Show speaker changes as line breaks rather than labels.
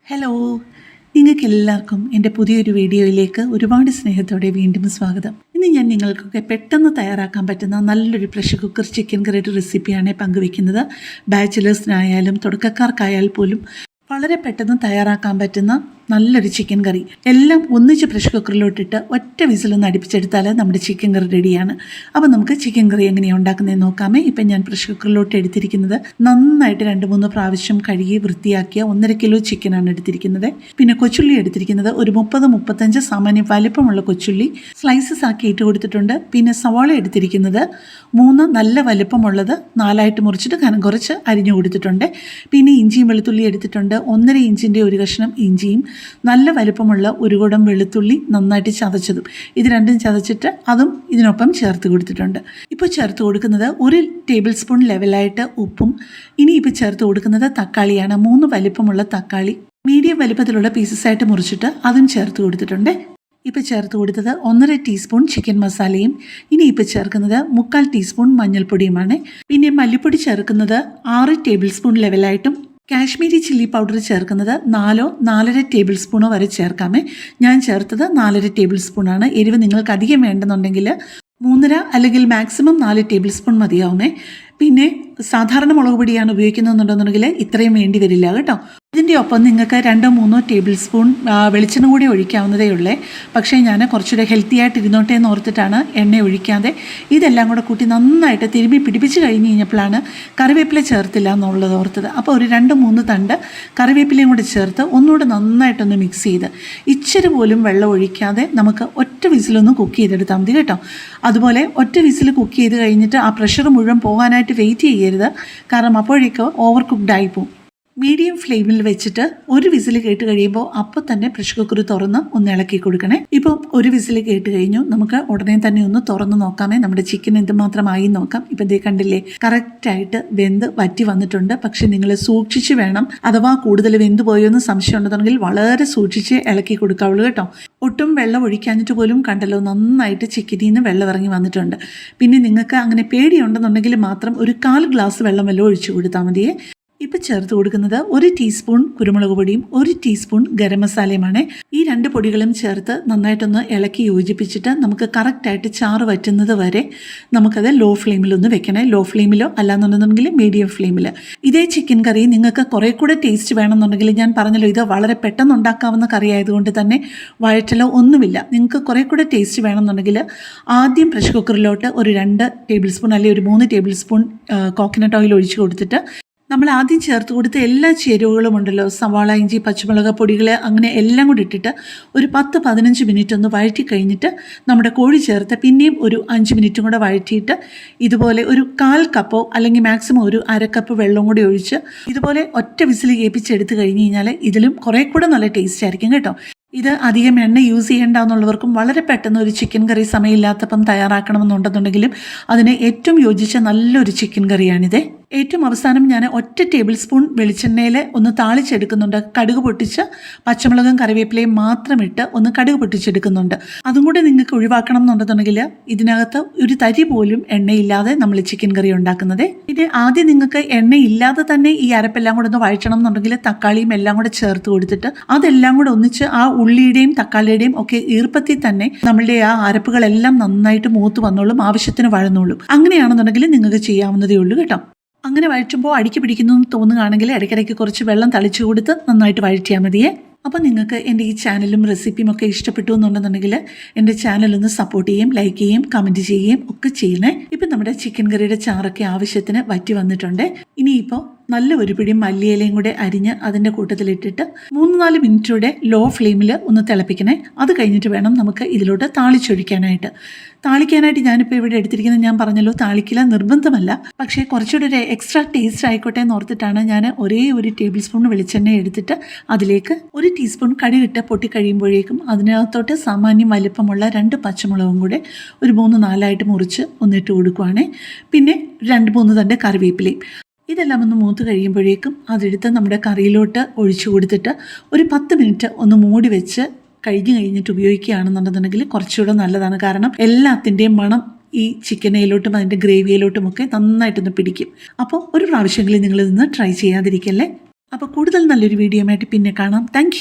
Hello, നിങ്ങൾക്കെല്ലാവർക്കും എൻ്റെ പുതിയൊരു വീഡിയോയിലേക്ക് ഒരുപാട് സ്നേഹത്തോടെ വീണ്ടും സ്വാഗതം. ഇന്ന് ഞാൻ നിങ്ങൾക്കൊക്കെ പെട്ടെന്ന് തയ്യാറാക്കാൻ പറ്റുന്ന നല്ലൊരു പ്രഷർ കുക്കർ ചിക്കൻ കറിയുടെ റെസിപ്പിയാണ് പങ്കുവയ്ക്കുന്നത്. ബാച്ചിലേഴ്സിനായാലും തുടക്കക്കാർക്കായാൽ പോലും വളരെ പെട്ടെന്ന് തയ്യാറാക്കാൻ പറ്റുന്ന നല്ലൊരു ചിക്കൻ കറി. എല്ലാം ഒന്നിച്ച് പ്രഷർ കുക്കറിലോട്ടിട്ട് ഒറ്റ വിസിലൊന്ന് അടുപ്പിച്ചെടുത്താൽ നമ്മുടെ ചിക്കൻ കറി റെഡിയാണ്. അപ്പോൾ നമുക്ക് ചിക്കൻ കറി എങ്ങനെയാണ് ഉണ്ടാക്കുന്നതെന്ന് നോക്കാമേ. ഇപ്പം ഞാൻ പ്രഷർ കുക്കറിലോട്ട് എടുത്തിരിക്കുന്നത് നന്നായിട്ട് 2-3 പ്രാവശ്യം കഴുകി വൃത്തിയാക്കിയ 1.5 കിലോ ചിക്കനാണ് എടുത്തിരിക്കുന്നത്. പിന്നെ കൊച്ചുള്ളി എടുത്തിരിക്കുന്നത് ഒരു 30-35 സാമാന്യം വലിപ്പമുള്ള കൊച്ചുള്ളി സ്ലൈസസ് ആക്കി ഇട്ട് കൊടുത്തിട്ടുണ്ട്. പിന്നെ സവാള എടുത്തിരിക്കുന്നത് 3 നല്ല വലിപ്പമുള്ളത് 4ആയിട്ട് മുറിച്ചിട്ട് കനം കുറച്ച് അരിഞ്ഞു കൊടുത്തിട്ടുണ്ട്. പിന്നെ ഇഞ്ചിയും വെളുത്തുള്ളി എടുത്തിട്ടുണ്ട്. 1.5 ഇഞ്ചിൻ്റെ ഒരു കഷ്ണം ഇഞ്ചിയും നല്ല വലുപ്പമുള്ള ഒരു കുടം വെളുത്തുള്ളി നന്നായിട്ട് ചതച്ചതും, ഇത് രണ്ടും ചതച്ചിട്ട് അതും ഇതിനൊപ്പം ചേർത്ത് കൊടുത്തിട്ടുണ്ട്. ഇപ്പോൾ ചേർത്ത് കൊടുക്കുന്നത് 1 ടേബിൾ സ്പൂൺ ലെവലായിട്ട് ഉപ്പും. ഇനി ഇപ്പോൾ ചേർത്ത് കൊടുക്കുന്നത് തക്കാളിയാണ്. 3 വലിപ്പമുള്ള തക്കാളി മീഡിയം വലിപ്പത്തിലുള്ള പീസസായിട്ട് മുറിച്ചിട്ട് അതും ചേർത്ത് കൊടുത്തിട്ടുണ്ട്. ഇപ്പോൾ ചേർത്ത് കൊടുത്തത് 1.5 ടീസ്പൂൺ ചിക്കൻ മസാലയും. ഇനി ഇപ്പോൾ ചേർക്കുന്നത് 3/4 ടീസ്പൂൺ മഞ്ഞൾപ്പൊടിയുമാണ്. പിന്നെ മല്ലിപ്പൊടി ചേർക്കുന്നത് 6 ടേബിൾ സ്പൂൺ ലെവലായിട്ടും കാശ്മീരി ചില്ലി പൗഡർ ചേർക്കുന്നത് 4-4.5 ടേബിൾ സ്പൂണോ വരെ ചേർക്കാമേ. ഞാൻ ചേർത്തത് 4.5 ടേബിൾ സ്പൂണാണ്. എരിവ് നിങ്ങൾക്ക് അധികം വേണ്ടെന്നുണ്ടെങ്കിൽ 3.5 അല്ലെങ്കിൽ മാക്സിമം 4 ടേബിൾ സ്പൂൺ മതിയാവുമേ. പിന്നെ സാധാരണ മുളക് പൊടിയാണ് ഉപയോഗിക്കുന്നുണ്ടെന്നുണ്ടെങ്കിൽ ഇത്രയും വേണ്ടി വരില്ല കേട്ടോ. ഇതിൻ്റെ ഒപ്പം നിങ്ങൾക്ക് 2-3 ടേബിൾ സ്പൂൺ വെളിച്ചെണ്ണ കൂടി ഒഴിക്കാവുന്നതേ ഉള്ളേ. പക്ഷേ ഞാൻ കുറച്ചുകൂടെ ഹെൽത്തി ആയിട്ട് ഇരുന്നോട്ടെ എന്ന് ഓർത്തിട്ടാണ് എണ്ണ ഒഴിക്കാതെ ഇതെല്ലാം കൂടെ കൂട്ടി നന്നായിട്ട് തിരുമ്പി പിടിപ്പിച്ച് കഴിഞ്ഞ് കഴിഞ്ഞപ്പോഴാണ് കറിവേപ്പില ചേർത്തില്ല എന്നുള്ളത് ഓർത്തത്. അപ്പോൾ ഒരു 2-3 തണ്ട് കറിവേപ്പിലയും കൂടി ചേർത്ത് ഒന്നുകൂടെ നന്നായിട്ടൊന്ന് മിക്സ് ചെയ്ത് ഇച്ചിരി പോലും വെള്ളം ഒഴിക്കാതെ നമുക്ക് ഒറ്റ വിസിലൊന്ന് കുക്ക് ചെയ്തെടുത്താൽ മതി കേട്ടോ. അതുപോലെ ഒറ്റ വിസിൽ കുക്ക് ചെയ്ത് കഴിഞ്ഞിട്ട് ആ പ്രഷർ മുഴുവൻ പോകാനായിട്ട് വെയിറ്റ് ചെയ്യരുത്, കാരണം അപ്പോഴേക്ക് ഓവർ കുക്ക്ഡ് ആയിപ്പോവും. മീഡിയം ഫ്ലെയിമിൽ വെച്ചിട്ട് ഒരു വിസിൽ കേട്ട് കഴിയുമ്പോൾ അപ്പോൾ തന്നെ പ്രഷർ കുക്കർ തുറന്ന് ഒന്ന് ഇളക്കി കൊടുക്കണേ. ഇപ്പം ഒരു വിസിൽ കേട്ട് കഴിഞ്ഞു. നമുക്ക് ഉടനെ തന്നെ ഒന്ന് തുറന്ന് നോക്കാമേ നമ്മുടെ ചിക്കൻ എന്തുമാത്രമായി നോക്കാം. ഇപ്പം ദേ കണ്ടില്ലേ, കറക്റ്റായിട്ട് വെന്ത് വറ്റി വന്നിട്ടുണ്ട്. പക്ഷെ നിങ്ങൾ സൂക്ഷിച്ച് വേണം, അഥവാ കൂടുതൽ വെന്ത് പോയോ എന്ന് സംശയം ഉണ്ടെന്നുണ്ടെങ്കിൽ വളരെ സൂക്ഷിച്ച് ഇളക്കി കൊടുക്കാവുള്ളൂ കേട്ടോ. ഒട്ടും വെള്ളം ഒഴിക്കാഞ്ഞിട്ട് പോലും കണ്ടല്ലോ നന്നായിട്ട് ചിക്കനിൽ നിന്ന് വെള്ളം ഇറങ്ങി വന്നിട്ടുണ്ട്. പിന്നെ നിങ്ങൾക്ക് അങ്ങനെ പേടിയുണ്ടെന്നുണ്ടെങ്കിൽ മാത്രം ഒരു 1/4 ഗ്ലാസ് വെള്ളം വല്ലതും ഒഴിച്ചു കൊടുത്താൽ മതിയേ. ഇപ്പോൾ ചേർത്ത് കൊടുക്കുന്നത് 1 ടീസ്പൂൺ കുരുമുളക് പൊടിയും 1 ടീസ്പൂൺ ഗരം മസാലയുമാണ്. ഈ 2 പൊടികളും ചേർത്ത് നന്നായിട്ടൊന്ന് ഇളക്കി യോജിപ്പിച്ചിട്ട് നമുക്ക് കറക്റ്റായിട്ട് ചാറ് വറ്റുന്നത് വരെ നമുക്കത് ലോ ഫ്ലെയിമിലൊന്ന് വെക്കണേ. ലോ ഫ്ലെയിമിലോ അല്ലാന്നുണ്ടെന്നുണ്ടെങ്കിൽ മീഡിയം ഫ്ലെയിമിൽ. ഇതേ ചിക്കൻ കറി നിങ്ങൾക്ക് കുറേ കൂടെ ടേസ്റ്റ് വേണമെന്നുണ്ടെങ്കിൽ, ഞാൻ പറഞ്ഞല്ലോ ഇത് വളരെ പെട്ടെന്ന് ഉണ്ടാക്കാവുന്ന കറി ആയതുകൊണ്ട് തന്നെ വഴറ്റലോ ഒന്നുമില്ല. നിങ്ങൾക്ക് കുറേ കൂടെ ടേസ്റ്റ് വേണമെന്നുണ്ടെങ്കിൽ ആദ്യം പ്രഷർ കുക്കറിലോട്ട് ഒരു 2 ടേബിൾ സ്പൂൺ അല്ലെങ്കിൽ ഒരു 3 ടേബിൾ സ്പൂൺ കോക്കനട്ട് ഓയിൽ ഒഴിച്ച് കൊടുത്തിട്ട് നമ്മൾ ആദ്യം ചേർത്ത് കൊടുത്ത എല്ലാ ചേരുവകളും ഉണ്ടല്ലോ, സവാള, ഇഞ്ചി, പച്ചമുളക് പൊടികൾ, അങ്ങനെ എല്ലാം കൂടി ഇട്ടിട്ട് ഒരു 10-15 മിനിറ്റ് ഒന്ന് വഴറ്റി കഴിഞ്ഞിട്ട് നമ്മുടെ കോഴി ചേർത്ത് പിന്നെയും ഒരു 5 മിനിറ്റും കൂടെ വഴറ്റിയിട്ട് ഇതുപോലെ ഒരു 1/4 കപ്പോ അല്ലെങ്കിൽ മാക്സിമം ഒരു 1/2 കപ്പ് വെള്ളം കൂടി ഒഴിച്ച് ഇതുപോലെ ഒറ്റ വിസിൽ കേൾപ്പിച്ചെടുത്ത് കഴിഞ്ഞ് കഴിഞ്ഞാൽ ഇതിലും കുറേ കൂടെ നല്ല ടേസ്റ്റ് ആയിരിക്കും കേട്ടോ. ഇത് അധികം എണ്ണ യൂസ് ചെയ്യേണ്ട എന്നുള്ളവർക്കും വളരെ പെട്ടെന്ന് ഒരു ചിക്കൻ കറി സമയമില്ലാത്തപ്പം തയ്യാറാക്കണമെന്നുണ്ടെന്നുണ്ടെങ്കിലും അതിന് ഏറ്റവും യോജിച്ച നല്ലൊരു ചിക്കൻ കറിയാണിത്. ഏറ്റവും അവസാനം ഞാൻ ഒറ്റ ടേബിൾ സ്പൂൺ വെളിച്ചെണ്ണയിൽ ഒന്ന് താളിച്ചെടുക്കുന്നുണ്ട്. കടുക് പൊട്ടിച്ച് പച്ചമുളകും കറിവേപ്പിലയും മാത്രം ഇട്ട് ഒന്ന് കടുക് പൊട്ടിച്ചെടുക്കുന്നുണ്ട്. അതും കൂടെ നിങ്ങൾക്ക് ഒഴിവാക്കണം എന്നുണ്ടെന്നുണ്ടെങ്കിൽ ഇതിനകത്ത് ഒരു തരി പോലും എണ്ണയില്ലാതെ നമ്മൾ ചിക്കൻ കറി ഉണ്ടാക്കുന്നത്. ഇത് ആദ്യം നിങ്ങൾക്ക് എണ്ണയില്ലാതെ തന്നെ ഈ അരപ്പെല്ലാം കൂടെ ഒന്ന് വഴറ്റണം എന്നുണ്ടെങ്കിൽ തക്കാളിയും എല്ലാം കൂടെ ചേർത്ത് കൊടുത്തിട്ട് അതെല്ലാം കൂടെ ഒന്നിച്ച് ആ ഉള്ളിയുടെയും തക്കാളിയുടെയും ഒക്കെ ഈർപ്പത്തിൽ തന്നെ നമ്മളുടെ ആ അരപ്പുകളെല്ലാം നന്നായിട്ട് മൂത്ത് വന്നോളും, ആവശ്യത്തിന് വഴന്നോളും. അങ്ങനെയാണെന്നുണ്ടെങ്കിൽ നിങ്ങൾക്ക് ചെയ്യാവുന്നതേ ഉള്ളൂ കേട്ടോ. അങ്ങനെ വഴറ്റുമ്പോൾ അടിക്ക് പിടിക്കുന്നു എന്ന് തോന്നുകയാണെങ്കിൽ ഇടയ്ക്കിടയ്ക്ക് കുറച്ച് വെള്ളം തളിച്ചു കൊടുത്ത് നന്നായിട്ട് വഴറ്റിയാൽ മതിയേ. അപ്പോൾ നിങ്ങൾക്ക് എൻ്റെ ഈ ചാനലും റെസിപ്പിയും ഒക്കെ ഇഷ്ടപ്പെട്ടു എന്നുണ്ടെന്നുണ്ടെങ്കിൽ എൻ്റെ ചാനലൊന്ന് സപ്പോർട്ട് ചെയ്യുകയും ലൈക്ക് ചെയ്യുകയും കമൻറ്റ് ചെയ്യുകയും ഒക്കെ ചെയ്യണേ. ഇപ്പം നമ്മുടെ ചിക്കൻ കറിയുടെ ചാറൊക്കെ ആവശ്യത്തിന് വറ്റി വന്നിട്ടുണ്ട്. ഇനിയിപ്പോൾ നല്ല ഒരു പിടി മല്ലിയിലയും കൂടെ അരിഞ്ഞ് അതിൻ്റെ കൂട്ടത്തിലിട്ടിട്ട് 3-4 മിനിറ്റൂടെ ലോ ഫ്ലെയിമിൽ ഒന്ന് തിളപ്പിക്കണേ. അത് കഴിഞ്ഞിട്ട് വേണം നമുക്ക് ഇതിലോട്ട് താളിച്ചൊഴിക്കാനായിട്ട്. ഞാനിപ്പോൾ ഇവിടെ എടുത്തിരിക്കുന്നത്, ഞാൻ പറഞ്ഞല്ലോ താളിക്കില്ല നിർബന്ധമല്ല, പക്ഷേ കുറച്ചുകൂടി ഒരു എക്സ്ട്രാ ടേസ്റ്റ് ആയിക്കോട്ടെ എന്ന് ഓർത്തിട്ടാണ് ഞാൻ ഒരേ ഒരു ടേബിൾ സ്പൂൺ വെളിച്ചെണ്ണ എടുത്തിട്ട് അതിലേക്ക് 1 ടീസ്പൂൺ കടുകിട്ട് പൊട്ടിക്കഴിയുമ്പോഴേക്കും അതിനകത്തോട്ട് സാമാന്യം വലിപ്പമുള്ള 2 പച്ചമുളകും കൂടെ ഒരു 3-4 മുറിച്ച് ഒന്നിട്ട് കൊടുക്കുവാണേ. പിന്നെ 2-3 തണ്ട് കറിവേപ്പിലയും. ഇതെല്ലാം ഒന്ന് മൂത്ത് കഴിയുമ്പോഴേക്കും അതെടുത്ത് നമ്മുടെ കറിയിലോട്ട് ഒഴിച്ചു കൊടുത്തിട്ട് ഒരു 10 മിനിറ്റ് ഒന്ന് മൂടി വെച്ച് കഴിഞ്ഞിട്ട് ഉപയോഗിക്കുകയാണെന്നുണ്ടെന്നുണ്ടെങ്കിൽ കുറച്ചുകൂടെ നല്ലതാണ്. കാരണം എല്ലാത്തിൻ്റെയും മണം ഈ ചിക്കനയിലോട്ടും അതിൻ്റെ ഗ്രേവിയിലോട്ടുമൊക്കെ നന്നായിട്ടൊന്ന് പിടിക്കും. അപ്പോൾ ഒരു പ്രാവശ്യമെങ്കിലും നിങ്ങളിതൊന്ന് ട്രൈ ചെയ്യാതിരിക്കല്ലേ. അപ്പോൾ കൂടുതൽ നല്ലൊരു വീഡിയോ ആയിട്ട് പിന്നെ കാണാം. താങ്ക്